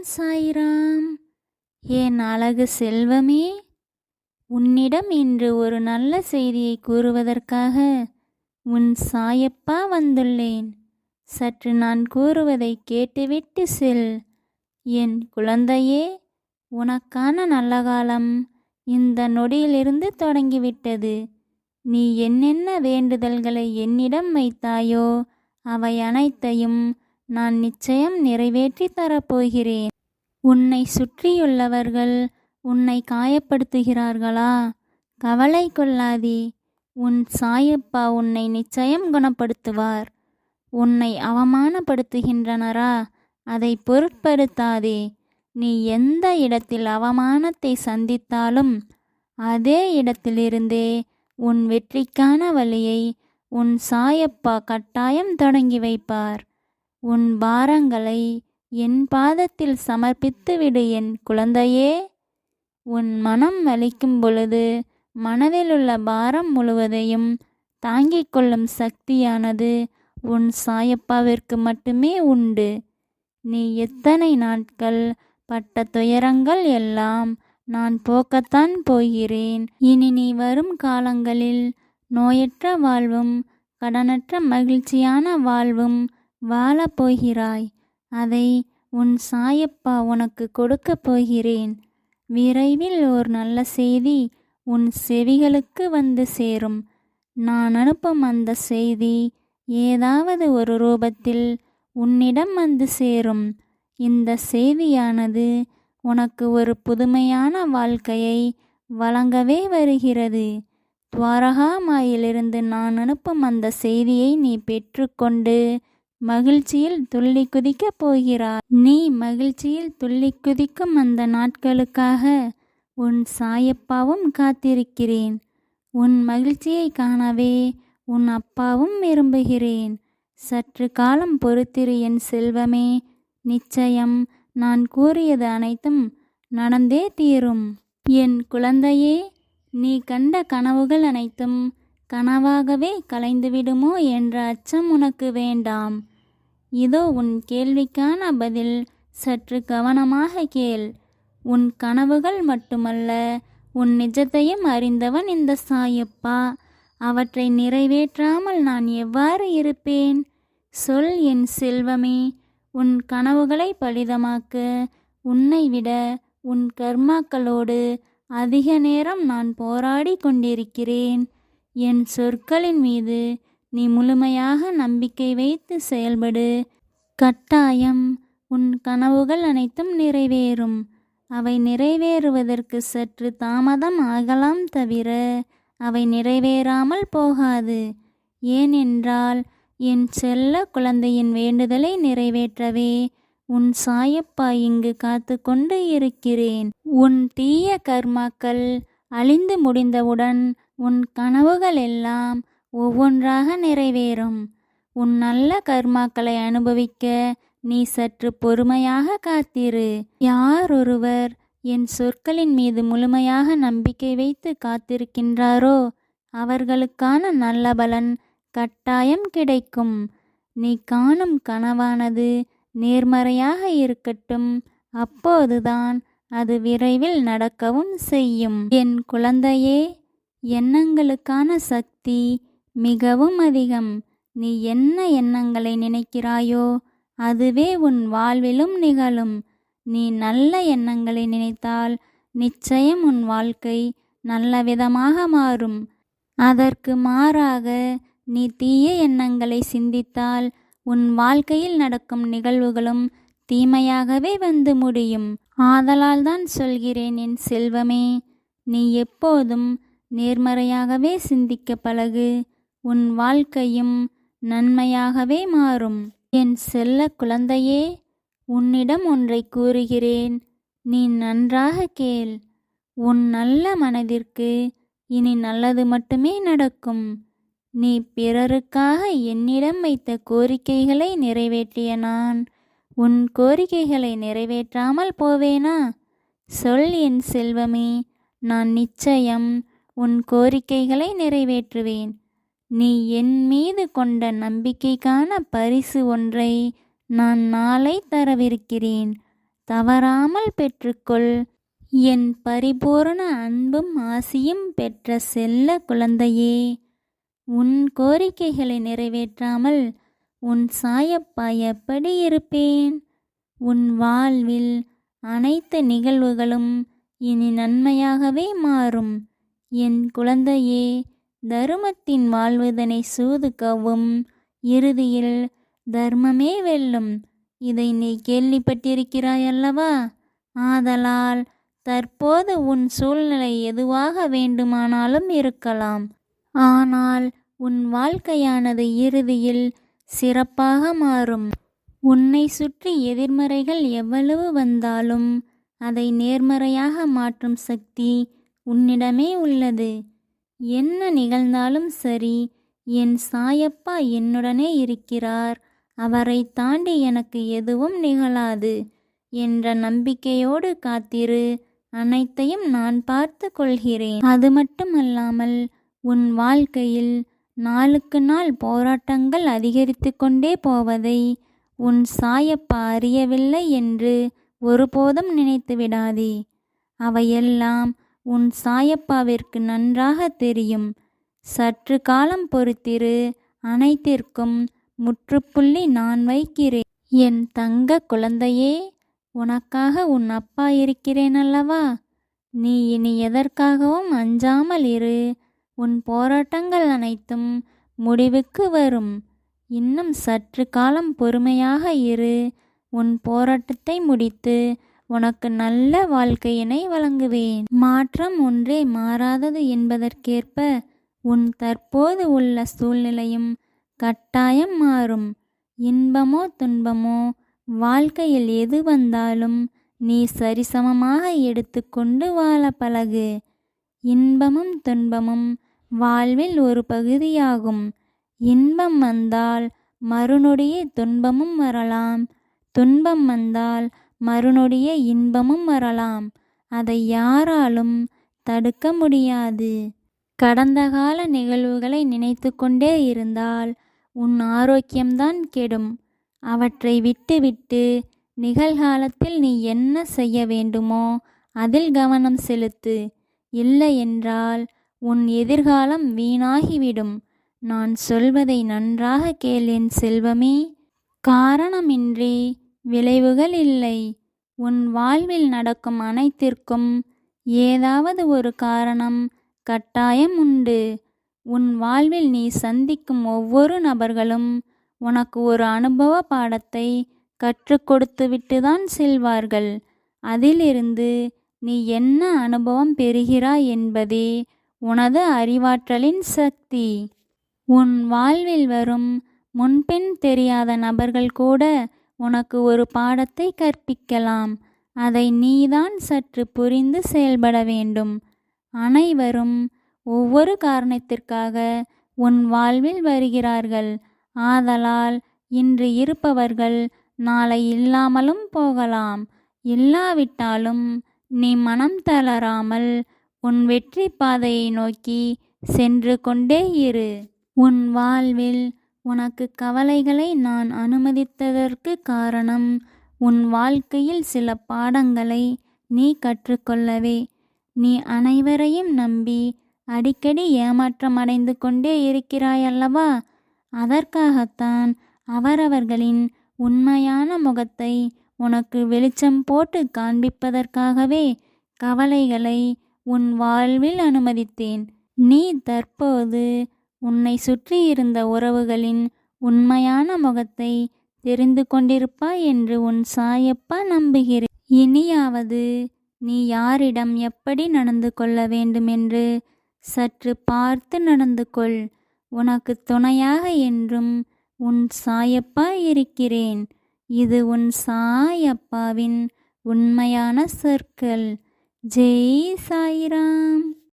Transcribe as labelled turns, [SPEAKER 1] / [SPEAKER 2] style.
[SPEAKER 1] சாய்ராம். என் அழகு செல்வமே, உன்னிடம் இன்று ஒரு நல்ல செய்தியை கூறுவதற்காக உன் சாயப்பா வந்துள்ளேன். சற்று நான் கூறுவதை கேட்டுவிட்டு செல். என் குழந்தையே, உனக்கான நல்ல காலம் இந்த நொடியிலிருந்து தொடங்கிவிட்டது. நீ என்னென்ன வேண்டுதல்களை என்னிடம் வைத்தாயோ அவை அனைத்தையும் நான் நிச்சயம் நிறைவேற்றி தரப்போகிறேன். உன்னை சுற்றியுள்ளவர்கள் உன்னை காயப்படுத்துகிறார்களா? கவலை கொள்ளாதே. உன் சாயப்பா உன்னை நிச்சயம் குணப்படுத்துவார். உன்னை அவமானப்படுத்துகின்றனரா? அதை பொருட்படுத்தாதே. நீ எந்த இடத்தில் அவமானத்தை சந்தித்தாலும் அதே இடத்திலிருந்தே உன் வெற்றிக்கான வழியை உன் சாயப்பா கட்டாயம் தொடங்கி வைப்பார். உன் பாரங்களை என் பாதத்தில் சமர்ப்பித்து விடு என் குழந்தையே. உன் மனம் வலிக்கும் பொழுது மனதிலுள்ள பாரம் முழுவதையும் தாங்கிக் கொள்ளும் சக்தியானது உன் சாயப்பாவிற்கு மட்டுமே உண்டு. நீ எத்தனை நாட்கள் பட்ட துயரங்கள் எல்லாம் நான் போக்கத்தான் போகிறேன். இனி நீ வரும் காலங்களில் நோயற்ற வாழ்வும் கடனற்ற மகிழ்ச்சியான வாழ்வும் வாழப் போகிறாய். அதை உன் சாயப்பா உனக்கு கொடுக்கப் போகிறேன். விரைவில் ஓர் நல்ல செய்தி உன் செவிகளுக்கு வந்து சேரும். நான் அனுப்பும் அந்த செய்தி ஏதாவது ஒரு ரூபத்தில் உன்னிடம் வந்து சேரும். இந்த செய்தியானது உனக்கு ஒரு புதுமையான வாழ்க்கையை வழங்கவே வருகிறது. துவாரகாமாயிலிருந்து நான் அனுப்பும் அந்த செய்தியை நீ பெற்றுக்கொண்டு மகிழ்ச்சியில் துள்ளி குதிக்கப் போகிறாய். நீ மகிழ்ச்சியில் துள்ளி குதிக்கும் அந்த நாட்களுக்காக உன் சாயப்பாவும் காத்திருக்கிறேன். உன் மகிழ்ச்சியை காணவே உன் அப்பாவும் விரும்புகிறேன். சற்று காலம் பொறுத்திரு என் செல்வமே. நிச்சயம் நான் கூறியது அனைத்தும் நடந்தே தீரும். என் குழந்தையே, நீ கண்ட கனவுகள் அனைத்தும் கனவாகவே கலைந்துவிடுமோ என்ற அச்சம் உனக்கு வேண்டாம். இதோ உன் கேள்விக்கான பதில். சற்று கவனமாக கேள். உன் கனவுகள் மட்டுமல்ல, உன் நிஜத்தையும் அறிந்தவன் இந்த சாயப்பா. அவற்றை நிறைவேற்றாமல் நான் எவ்வாறு இருப்பேன்? சொல் என் செல்வமே. உன் கனவுகளை பலிதமாக்க உன்னை விட உன் கர்மாக்களோடு அதிக நேரம் நான் போராடி கொண்டிருக்கிறேன். என் சொற்களின் மீது நீ முழுமையாக நம்பிக்கை வைத்து செயல்படு. கட்டாயம் உன் கனவுகள் அனைத்தும் நிறைவேறும். அவை நிறைவேறுவதற்கு சற்று தாமதம் ஆகலாம், தவிர அவை நிறைவேறாமல் போகாது. ஏனென்றால் என் செல்ல குழந்தையின் வேண்டுதலை நிறைவேற்றவே உன் சாயப்பா இங்கு காத்து கொண்டு இருக்கிறேன். உன் தீய கர்மாக்கள் அழிந்து முடிந்தவுடன் உன் கனவுகள் எல்லாம் ஒவ்வொன்றாக நிறைவேறும். உன் நல்ல கர்மாக்களை அனுபவிக்க நீ சற்று பொறுமையாக காத்திரு. யார் ஒருவர் என் சொற்களின் மீது முழுமையாக நம்பிக்கை வைத்து காத்திருக்கின்றாரோ அவர்களுக்கான நல்ல பலன் கட்டாயம் கிடைக்கும். நீ காணும் கனவானது நேர்மறையாக இருக்கட்டும். அப்போதுதான் அது விரைவில் நடக்கவும் செய்யும். என் குழந்தையே, எண்ணங்களுக்கான சக்தி மிகவும் அதிகம். நீ என்ன எண்ணங்களை நினைக்கிறாயோ அதுவே உன் வாழ்விலும் நிகழும். நீ நல்ல எண்ணங்களை நினைத்தால் நிச்சயம் உன் வாழ்க்கை நல்ல விதமாக மாறும். அதற்கு மாறாக நீ தீய எண்ணங்களை சிந்தித்தால் உன் வாழ்க்கையில் நடக்கும் நிகழ்வுகளும் தீமையாகவே வந்து முடியும். ஆதலால் தான் சொல்கிறேன் என் செல்வமே, நீ எப்போதும் நேர்மறையாகவே சிந்திக்க பழகு. உன் வாழ்க்கையும் நன்மையாகவே மாறும். என் செல்ல குழந்தையே, உன்னிடம் ஒன்றை கூறுகிறேன். நீ நன்றாக கேள். உன் நல்ல மனதிற்கு இனி நல்லது மட்டுமே நடக்கும். நீ பிறருக்காக என்னிடம் வைத்த கோரிக்கைகளை நிறைவேற்றிய நான் உன் கோரிக்கைகளை நிறைவேற்றாமல் போவேனா? சொல் என் செல்வமே. நான் நிச்சயம் உன் கோரிக்கைகளை நிறைவேற்றுவேன். நீ என் மீது கொண்ட நம்பிக்கைக்கான பரிசு ஒன்றை நான் நாளை தரவிருக்கிறேன். தவறாமல் பெற்றுக்கொள். என் பரிபூரண அன்பும் ஆசியும் பெற்ற செல்ல குழந்தையே, உன் கோரிக்கைகளை நிறைவேற்றாமல் உன் சாயப்பா எப்படி இருப்பேன்? உன் வாழ்வில் அனைத்து நிகழ்வுகளும் இனி நன்மையாகவே மாறும். என் குழந்தையே, தருமத்தின் வாழ்வுதனை சூது கவ்வும், இறுதியில் தர்மமே வெல்லும். இதை நீ கேள்விப்பட்டிருக்கிறாய் அல்லவா? ஆதலால் தற்போது உன் சூழ்நிலை எதுவாக வேண்டுமானாலும் இருக்கலாம். ஆனால் உன் வாழ்க்கையானது இறுதியில் சிறப்பாக மாறும். உன்னை சுற்றி எதிர்மறைகள் எவ்வளவு வந்தாலும் அதை நேர்மறையாக மாற்றும் சக்தி உன்னிடமே உள்ளது. என்ன நிகழ்ந்தாலும் சரி, என் சாயப்பா என்னுடனே இருக்கிறார், அவரை தாண்டி எனக்கு எதுவும் நிகழாது என்ற நம்பிக்கையோடு காத்திரு. அனைத்தையும் நான் பார்த்து கொள்கிறேன். அது மட்டுமல்லாமல் உன் வாழ்க்கையில் நாளுக்கு நாள் போராட்டங்கள் அதிகரித்து கொண்டே போவதை உன் சாயப்பா அறியவில்லை என்று ஒருபோதும் நினைத்து விடாதே. அவையெல்லாம் உன் சாயப்பாவிற்கு நன்றாக தெரியும். சற்று காலம் பொறுத்திரு, அனைத்திற்கும் முற்றுப்புள்ளி நான் வைக்கிறேன். என் தங்க குழந்தையே, உனக்காக உன் அப்பா இருக்கிறேன் அல்லவா? நீ இனி எதற்காகவும் அஞ்சாமல் இரு. உன் போராட்டங்கள் அனைத்தும் முடிவுக்கு வரும். இன்னும் சற்று காலம் பொறுமையாக இரு. உன் போராட்டத்தை முடித்து உனக்கு நல்ல வாழ்க்கையினை வழங்குவேன். மாற்றம் ஒன்றே மாறாதது என்பதற்கேற்ப உன் தற்போது உள்ள சூழ்நிலையும் கட்டாயம் மாறும். இன்பமோ துன்பமோ வாழ்க்கையில் எது வந்தாலும் நீ சரிசமமாக எடுத்துக்கொண்டு வாழ பழகு. இன்பமும் துன்பமும் வாழ்வில் ஒரு பகுதியாகும். இன்பம் வந்தால் மறுநொடியே துன்பமும் வரலாம், துன்பம் வந்தால் மறுநொடியே இன்பமும் வரலாம். அதை யாராலும் தடுக்க முடியாது. கடந்த கால நிகழ்வுகளை நினைத்து கொண்டே இருந்தால் உன் ஆரோக்கியம்தான் கெடும். அவற்றை விட்டுவிட்டு நிகழ்காலத்தில் நீ என்ன செய்ய வேண்டுமோ அதில் கவனம் செலுத்து. இல்லை என்றால் உன் எதிர்காலம் வீணாகிவிடும். நான் சொல்வதை நன்றாக கேள் என் செல்வமே. காரணமின்றி விளைவுகள் இல்லை. உன் வாழ்வில் நடக்கும் அனைத்திற்கும் ஏதாவது ஒரு காரணம் கட்டாயம் உண்டு. உன் வாழ்வில் நீ சந்திக்கும் ஒவ்வொரு நபர்களும் உனக்கு ஒரு அனுபவ பாடத்தை கற்றுக் கொடுத்துவிட்டுதான் செல்வார்கள். அதிலிருந்து நீ என்ன அனுபவம் பெறுகிறாய் என்பதே உனது அறிவாற்றலின் சக்தி. உன் வாழ்வில் வரும் முன்பின் தெரியாத நபர்கள் கூட உனக்கு ஒரு பாடத்தை கற்பிக்கலாம். அதை நீதான் சற்று புரிந்து செயல்பட வேண்டும். அனைவரும் ஒவ்வொரு காரணத்திற்காக உன் வாழ்வில் வருகிறார்கள். ஆதலால் இன்று இருப்பவர்கள் நாளை இல்லாமலும் போகலாம். இல்லாவிட்டாலும் நீ மனம் தளராமல் உன் வெற்றி பாதையை நோக்கி சென்று கொண்டே இரு. உன் வாழ்வில் உனக்கு கவலைகளை நான் அனுமதித்ததற்கு காரணம் உன் வாழ்க்கையில் சில பாடங்களை நீ கற்றுக்கொள்ளவே. நீ அனைவரையும் நம்பி அடிக்கடி ஏமாற்றமடைந்து கொண்டே இருக்கிறாய் அல்லவா? அதற்காகத்தான் அவரவர்களின் உண்மையான முகத்தை உனக்கு வெளிச்சம் போட்டு காண்பிப்பதற்காகவே கவலைகளை உன் வாழ்வில் அனுமதித்தேன். நீ தற்போது உன்னை சுற்றி இருந்த உறவுகளின் உண்மையான முகத்தை தெரிந்து கொண்டிருப்பாய் என்று உன் சாயப்பா நம்புகிறேன். இனியாவது நீ யாரிடம் எப்படி நடந்து கொள்ள வேண்டும் என்று சற்று பார்த்து நடந்து கொள். உனக்கு துணையாக என்றும் உன் சாயப்பா இருக்கிறேன். இது உன் சாயப்பாவின் உண்மையான சொற்கள். ஜெய் சாய்ராம்.